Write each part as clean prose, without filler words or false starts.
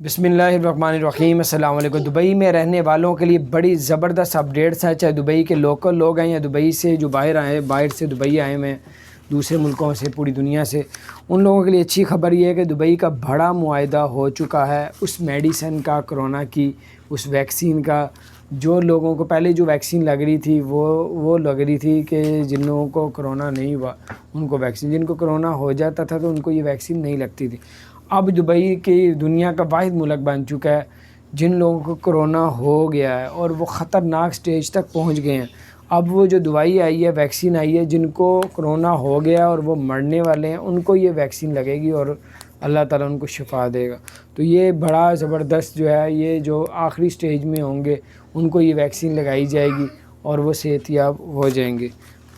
बिस्मिल्लाहिर्रहमानिर्रहीम। अस्सलाम वालेकुम। दुबई में रहने वालों के लिए बड़ी ज़बरदस्त अपडेट्स हैं, चाहे दुबई के लोकल लोग हैं या दुबई से जो बाहर से दुबई आए हुए हैं, दूसरे मुल्कों से, पूरी दुनिया से, उन लोगों के लिए अच्छी खबर ये है कि दुबई का बड़ा मुआहदा हो चुका है उस मेडिसिन का, कोरोना की उस वैक्सीन का। जो लोगों को पहले जो वैक्सीन लग रही थी वो लग रही थी कि जिन लोगों को कोरोना नहीं हुआ उनको वैक्सीन, जिनको कोरोना हो जाता था तो उनको ये वैक्सीन नहीं लगती थी। अब दुबई की दुनिया का वाहिद मुल्क बन चुका है जिन लोगों को कोरोना हो गया है और वो ख़तरनाक स्टेज तक पहुंच गए हैं। अब वो जो दवाई आई है, वैक्सीन आई है, जिनको कोरोना हो गया और वो मरने वाले हैं उनको ये वैक्सीन लगेगी और अल्लाह ताला उनको शिफा देगा। तो ये बड़ा ज़बरदस्त जो है, ये जो आखिरी स्टेज में होंगे उनको ये वैक्सीन लगाई जाएगी और वो सेहतयाब हो जाएंगे,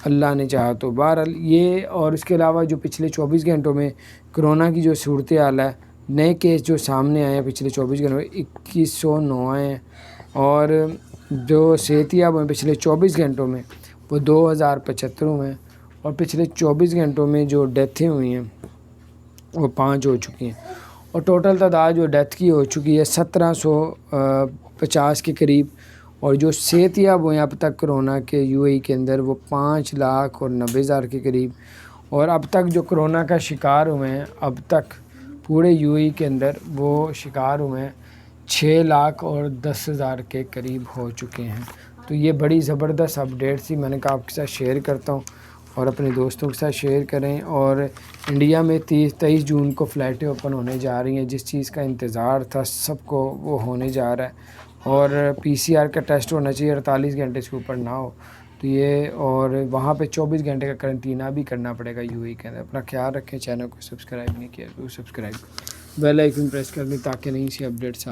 अल्लाह ने चाहा तो। बहरहाल ये, और इसके अलावा जो पिछले 24 घंटों में कोरोना की जो सूरत हाल है, नए केस जो सामने आए हैं पिछले 24 घंटों में 2109 आए हैं और जो सेहतयाब हुए पिछले 24 घंटों में वो 2075 हुए हैं और पिछले 24 घंटों में जो डेथें हुई हैं वो 5 हो चुकी हैं और टोटल तादाद जो डेथ की हो चुकी है 1750 के करीब। और जो सेहतयाब हुए अब तक कोरोना के यूएई के अंदर वो 5,90,000 के करीब। और अब तक जो कोरोना का शिकार हुए हैं अब तक पूरे यूएई के अंदर वो शिकार हुए हैं 6,10,000 के करीब हो चुके हैं। तो ये बड़ी ज़बरदस्त अपडेट थी, मैंने कहा आपके साथ शेयर करता हूँ और अपने दोस्तों के साथ शेयर करें। और इंडिया में 23 जून को फ़्लाइटें ओपन होने जा रही हैं, जिस चीज़ का इंतज़ार था सबको वो होने जा रहा है। और पीसीआर का टेस्ट होना चाहिए 48 घंटे से ऊपर ना हो तो ये, और वहाँ पे 24 घंटे का करंटीना भी करना पड़ेगा यूएई के अंदर। अपना ख्याल रखें, चैनल को सब्सक्राइब नहीं किया तो सब्सक्राइब, बेल आइकन प्रेस कर लें ताकि नई सी अपडेट्स